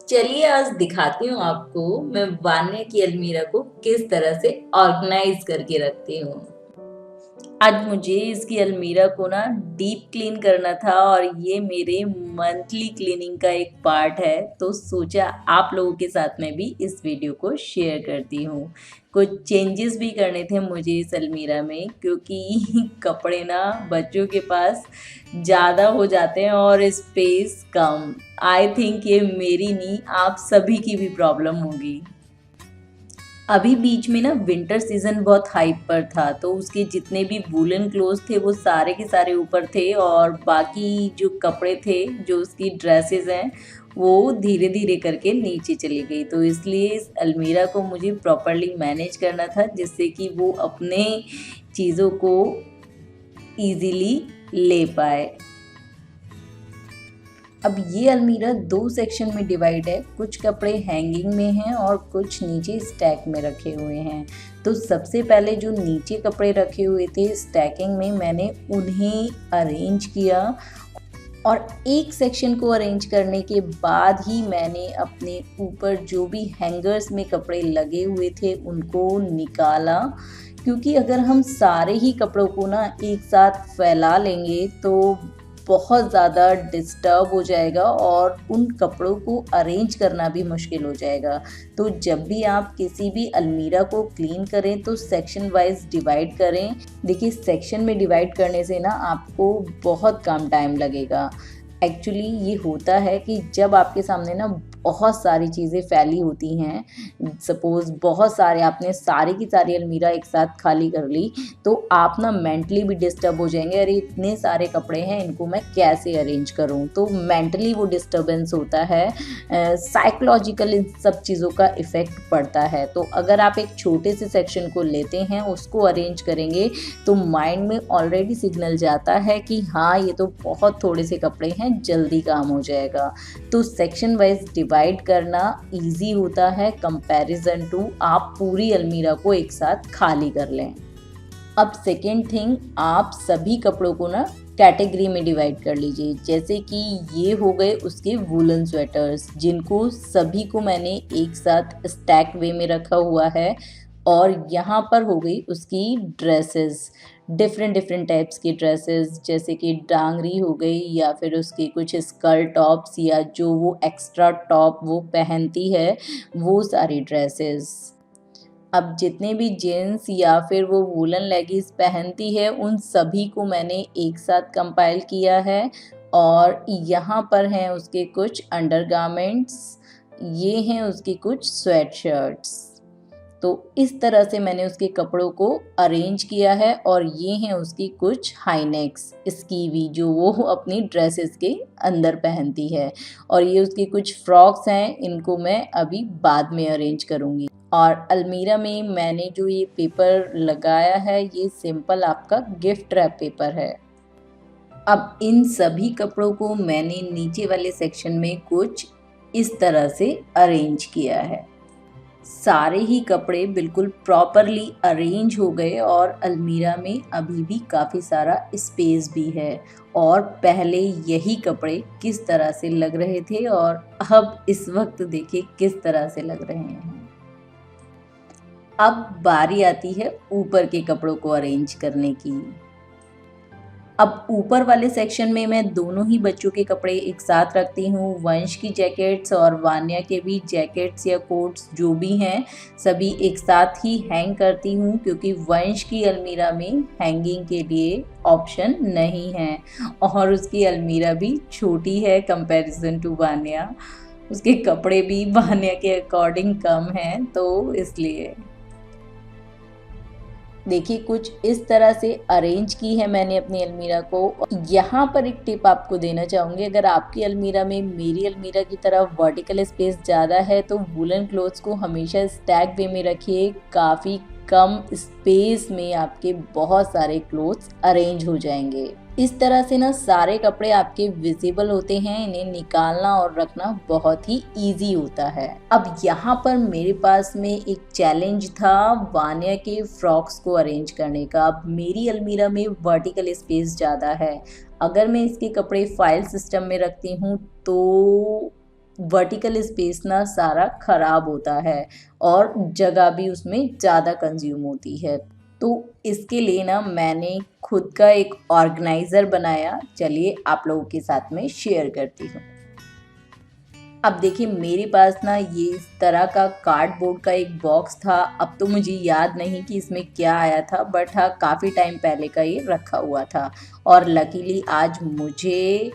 चलिए आज दिखाती हूँ आपको मैं वान्या की अलमीरा को किस तरह से ऑर्गेनाइज करके रखती हूँ। आज मुझे इसकी अलमीरा को ना डीप क्लीन करना था और ये मेरे मंथली क्लीनिंग का एक पार्ट है, तो सोचा आप लोगों के साथ में भी इस वीडियो को शेयर करती हूँ। कुछ चेंजेस भी करने थे मुझे इस अलमीरा में, क्योंकि कपड़े ना बच्चों के पास ज़्यादा हो जाते हैं और स्पेस कम। आई थिंक ये मेरी नहीं, आप सभी की भी प्रॉब्लम होगी। अभी बीच में ना विंटर सीजन बहुत हाइप पर था, तो उसके जितने भी वूलन क्लोथ्स थे वो सारे के सारे ऊपर थे और बाकी जो कपड़े थे, जो उसकी ड्रेसेस हैं, वो धीरे धीरे करके नीचे चली गई। तो इसलिए इस अलमीरा को मुझे प्रॉपरली मैनेज करना था, जिससे कि वो अपने चीज़ों को ईजीली ले पाए। अब ये अलमीरा दो सेक्शन में डिवाइड है, कुछ कपड़े हैंगिंग में हैं और कुछ नीचे स्टैक में रखे हुए हैं। तो सबसे पहले जो नीचे कपड़े रखे हुए थे स्टैकिंग में, मैंने उन्हें अरेंज किया और एक सेक्शन को अरेंज करने के बाद ही मैंने अपने ऊपर जो भी हैंगर्स में कपड़े लगे हुए थे उनको निकाला, क्योंकि अगर हम सारे ही कपड़ों को ना एक साथ फैला लेंगे तो बहुत ज़्यादा डिस्टर्ब हो जाएगा और उन कपड़ों को अरेंज करना भी मुश्किल हो जाएगा। तो जब भी आप किसी भी अलमीरा को क्लीन करें तो सेक्शन वाइज डिवाइड करें। देखिए, सेक्शन में डिवाइड करने से ना आपको बहुत कम टाइम लगेगा। एक्चुअली ये होता है कि जब आपके सामने ना बहुत सारी चीज़ें फैली होती हैं, सपोज़ बहुत सारे आपने सारी की सारी अलमीरा एक साथ खाली कर ली, तो आप ना मेंटली भी डिस्टर्ब हो जाएंगे। अरे इतने सारे कपड़े हैं, इनको मैं कैसे अरेंज करूं? तो मेंटली वो डिस्टर्बेंस होता है, साइकोलॉजिकल इन सब चीज़ों का इफ़ेक्ट पड़ता है। तो अगर आप एक छोटे से सेक्शन को लेते हैं, उसको अरेंज करेंगे, तो माइंड में ऑलरेडी सिग्नल जाता है कि हाँ, ये तो बहुत थोड़े से कपड़े हैं, जल्दी काम हो जाएगा। तो सेक्शन वाइज डिवाइड करना इजी होता है कंपैरिजन टू आप पूरी अलमीरा को एक साथ खाली कर लें। अब सेकेंड थिंग, आप सभी कपड़ों को ना कैटेगरी में डिवाइड कर लीजिए। जैसे कि ये हो गए उसके वूलन स्वेटर्स, जिनको सभी को मैंने एक साथ स्टैक वे में रखा हुआ है। और यहाँ पर हो गई उसकी ड्रेसेस, डिफरेंट डिफरेंट टाइप्स की ड्रेसेस, जैसे कि डांगरी हो गई या फिर उसके कुछ स्कर्ट टॉप्स या जो वो एक्स्ट्रा टॉप वो पहनती है, वो सारी ड्रेसेस। अब जितने भी जीन्स या फिर वो वूलन लेगिंग्स पहनती है, उन सभी को मैंने एक साथ कंपाइल किया है। और यहाँ पर हैं उसके कुछ अंडरगारमेंट्स, ये हैं उसकी कुछ स्वेट शर्ट्स। तो इस तरह से मैंने उसके कपड़ों को अरेंज किया है। और ये हैं उसकी कुछ हाई नेक्स स्कीवी, जो वो अपनी ड्रेसेस के अंदर पहनती है। और ये उसकी कुछ फ्रॉक्स हैं, इनको मैं अभी बाद में अरेंज करूँगी। और अलमीरा में मैंने जो ये पेपर लगाया है, ये सिंपल आपका गिफ्ट रैप पेपर है। अब इन सभी कपड़ों को मैंने नीचे वाले सेक्शन में कुछ इस तरह से अरेंज किया है। सारे ही कपड़े बिल्कुल प्रॉपरली अरेंज हो गए और अलमीरा में अभी भी काफ़ी सारा स्पेस भी है। और पहले यही कपड़े किस तरह से लग रहे थे और अब इस वक्त देखिए किस तरह से लग रहे हैं। अब बारी आती है ऊपर के कपड़ों को अरेंज करने की। अब ऊपर वाले सेक्शन में मैं दोनों ही बच्चों के कपड़े एक साथ रखती हूँ। वंश की जैकेट्स और वान्या के भी जैकेट्स या कोट्स जो भी हैं, सभी एक साथ ही हैंग करती हूँ, क्योंकि वंश की अलमीरा में हैंगिंग के लिए ऑप्शन नहीं है और उसकी अलमीरा भी छोटी है कंपैरिजन टू वान्या। उसके कपड़े भी वान्या के अकॉर्डिंग कम हैं, तो इसलिए देखिए कुछ इस तरह से अरेंज की है मैंने अपनी अलमीरा को। यहाँ पर एक टिप आपको देना चाहूँगी, अगर आपकी अलमीरा में मेरी अलमीरा की तरह वर्टिकल स्पेस ज़्यादा है तो वूलन क्लोथ्स को हमेशा स्टैक वे में रखिए। काफ़ी कम स्पेस में आपके बहुत सारे क्लोथ्स अरेंज हो जाएंगे। इस तरह से ना सारे कपड़े आपके विजिबल होते हैं, इन्हें निकालना और रखना बहुत ही इजी होता है। अब यहाँ पर मेरे पास में एक चैलेंज था वान्या के फ्रॉक्स को अरेंज करने का। अब मेरी अलमीरा में वर्टिकल स्पेस ज़्यादा है, अगर मैं इसके कपड़े फाइल सिस्टम में रखती हूँ तो वर्टिकल स्पेस ना सारा खराब होता है और जगह भी उसमें ज़्यादा कंज्यूम होती है। तो इसके लिए ना मैंने खुद का एक ऑर्गेनाइज़र बनाया, चलिए आप लोगों के साथ में शेयर करती हूँ। अब देखिए मेरे पास ना ये इस तरह का कार्डबोर्ड का एक बॉक्स था। अब तो मुझे याद नहीं कि इसमें क्या आया था, बट हाँ काफ़ी टाइम पहले का ये रखा हुआ था और लकीली आज मुझे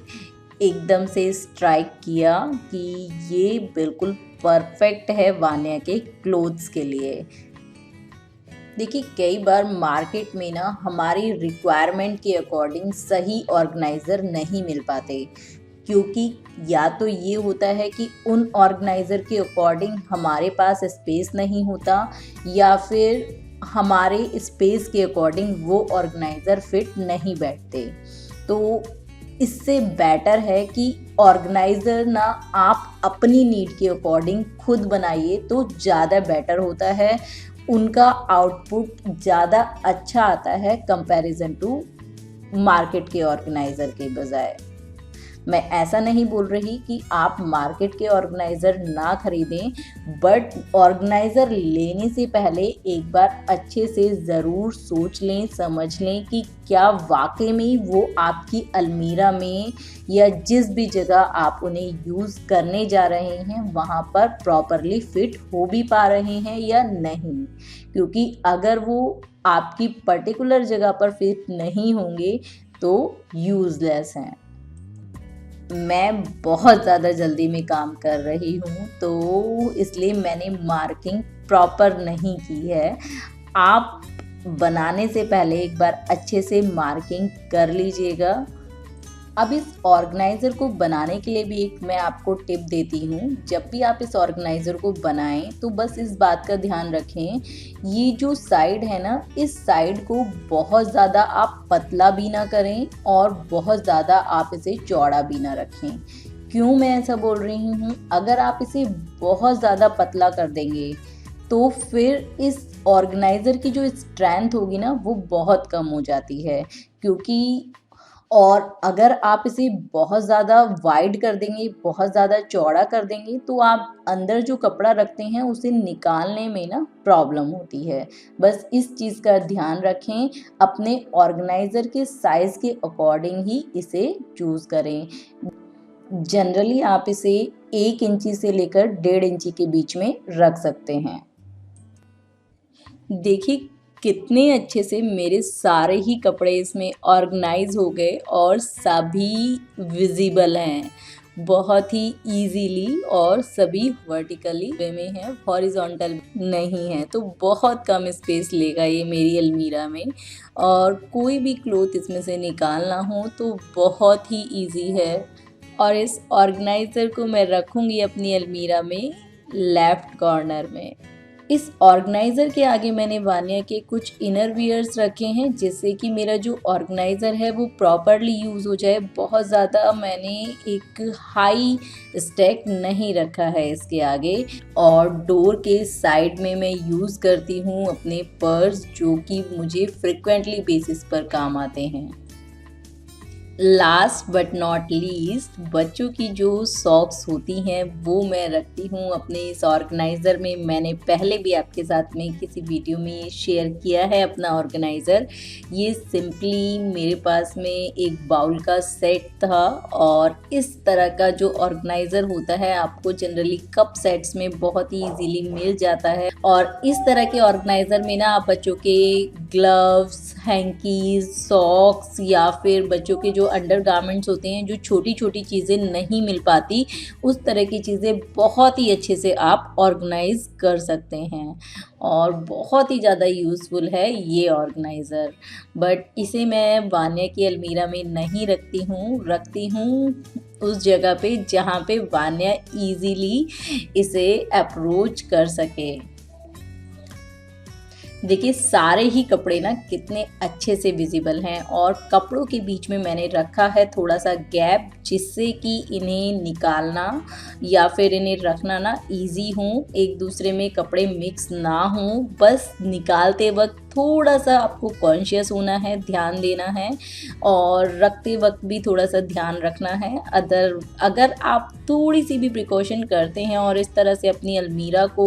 एकदम से स्ट्राइक किया कि ये बिल्कुल परफेक्ट है वान्या के क्लोथ्स के लिए। देखिए कई बार मार्केट में ना हमारी रिक्वायरमेंट के अकॉर्डिंग सही ऑर्गेनाइज़र नहीं मिल पाते, क्योंकि या तो ये होता है कि उन ऑर्गेनाइज़र के अकॉर्डिंग हमारे पास स्पेस नहीं होता, या फिर हमारे स्पेस के अकॉर्डिंग वो ऑर्गेनाइज़र फिट नहीं बैठते। तो इससे बेटर है कि ऑर्गेनाइज़र ना आप अपनी नीड के अकॉर्डिंग खुद बनाइए तो ज़्यादा बेटर होता है, उनका आउटपुट ज़्यादा अच्छा आता है कंपैरिजन टू मार्केट के ऑर्गेनाइज़र के बजाय। मैं ऐसा नहीं बोल रही कि आप मार्केट के ऑर्गेनाइज़र ना खरीदें, बट ऑर्गेनाइज़र लेने से पहले एक बार अच्छे से ज़रूर सोच लें, समझ लें कि क्या वाकई में वो आपकी अलमीरा में या जिस भी जगह आप उन्हें यूज़ करने जा रहे हैं वहाँ पर प्रॉपरली फिट हो भी पा रहे हैं या नहीं। क्योंकि अगर वो आपकी पर्टिकुलर जगह पर फिट नहीं होंगे तो यूज़लेस हैं। मैं बहुत ज़्यादा जल्दी में काम कर रही हूँ तो इसलिए मैंने मार्किंग प्रॉपर नहीं की है। आप बनाने से पहले एक बार अच्छे से मार्किंग कर लीजिएगा। अब इस ऑर्गेनाइज़र को बनाने के लिए भी एक मैं आपको टिप देती हूँ। जब भी आप इस ऑर्गेनाइज़र को बनाएं तो बस इस बात का ध्यान रखें, ये जो साइड है ना, इस साइड को बहुत ज़्यादा आप पतला भी ना करें और बहुत ज़्यादा आप इसे चौड़ा भी ना रखें। क्यों मैं ऐसा बोल रही हूँ, अगर आप इसे बहुत ज़्यादा पतला कर देंगे तो फिर इस ऑर्गेनाइज़र की जो स्ट्रेंथ होगी ना वो बहुत कम हो जाती है। क्योंकि और अगर आप इसे बहुत ज़्यादा वाइड कर देंगे, बहुत ज़्यादा चौड़ा कर देंगे तो आप अंदर जो कपड़ा रखते हैं उसे निकालने में ना प्रॉब्लम होती है। बस इस चीज़ का ध्यान रखें, अपने ऑर्गेनाइज़र के साइज़ के अकॉर्डिंग ही इसे चूज़ करें। जनरली आप इसे 1 इंची से लेकर 1.5 इंची के बीच में रख सकते हैं। देखिए कितने अच्छे से मेरे सारे ही कपड़े इसमें ऑर्गेनाइज हो गए और सभी विजिबल हैं बहुत ही इजीली, और सभी वर्टिकली वे में हैं, हॉरिजॉन्टल नहीं है। तो बहुत कम स्पेस लेगा ये मेरी अलमीरा में, और कोई भी क्लोथ इसमें से निकालना हो तो बहुत ही इजी है। और इस ऑर्गेनाइज़र को मैं रखूँगी अपनी अलमीरा में लेफ़्ट कॉर्नर में। इस ऑर्गेनाइज़र के आगे मैंने वान्या के कुछ इनर वियर्स रखे हैं, जिससे कि मेरा जो ऑर्गेनाइज़र है वो प्रॉपरली यूज़ हो जाए। बहुत ज़्यादा मैंने एक हाई स्टैक नहीं रखा है इसके आगे। और डोर के साइड में मैं यूज़ करती हूँ अपने पर्स, जो कि मुझे फ्रिक्वेंटली बेसिस पर काम आते हैं। लास्ट बट नॉट लीस्ट, बच्चों की जो सॉक्स होती हैं वो मैं रखती हूँ अपने इस ऑर्गेनाइज़र में। मैंने पहले भी आपके साथ में किसी वीडियो में ये शेयर किया है अपना ऑर्गेनाइज़र। ये सिंपली मेरे पास में एक बाउल का सेट था, और इस तरह का जो ऑर्गेनाइज़र होता है आपको जनरली कप सेट्स में बहुत ही ईजीली मिल जाता है। और इस तरह के ऑर्गेनाइज़र में ना आप बच्चों के ग्लव्स, हैंकीज, सॉक्स या फिर बच्चों के जो अंडर गारमेंट्स होते हैं, जो छोटी छोटी चीज़ें नहीं मिल पाती, उस तरह की चीज़ें बहुत ही अच्छे से आप ऑर्गेनाइज कर सकते हैं। और बहुत ही ज़्यादा यूज़फुल है ये ऑर्गेनाइज़र। बट इसे मैं वान्या की अलमीरा में नहीं रखती हूँ उस जगह पे जहाँ पे वान्या ईजीली इसे अप्रोच कर सके। देखिए सारे ही कपड़े ना कितने अच्छे से विजिबल हैं, और कपड़ों के बीच में मैंने रखा है थोड़ा सा गैप, जिससे कि इन्हें निकालना या फिर इन्हें रखना ना इजी हो, एक दूसरे में कपड़े मिक्स ना हो। बस निकालते वक्त थोड़ा सा आपको कॉन्शियस होना है, ध्यान देना है और रखते वक्त भी थोड़ा सा ध्यान रखना है। अगर आप थोड़ी सी भी प्रिकॉशन करते हैं और इस तरह से अपनी अलमीरा को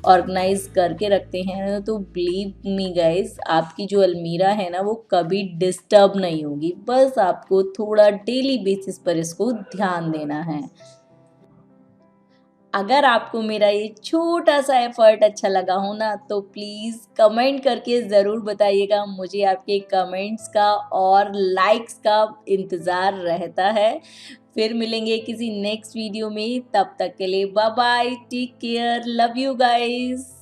ऑर्गेनाइज करके रखते हैं तो बिलीव मी गाइस, आपकी जो अलमीरा है ना वो कभी डिस्टर्ब नहीं होगी। बस आपको थोड़ा डेली बेसिस पर इसको ध्यान देना है। अगर आपको मेरा ये छोटा सा एफर्ट अच्छा लगा हो ना तो प्लीज़ कमेंट करके ज़रूर बताइएगा। मुझे आपके कमेंट्स का और लाइक्स का इंतज़ार रहता है। फिर मिलेंगे किसी नेक्स्ट वीडियो में, तब तक के लिए bye bye, take care, love you guys.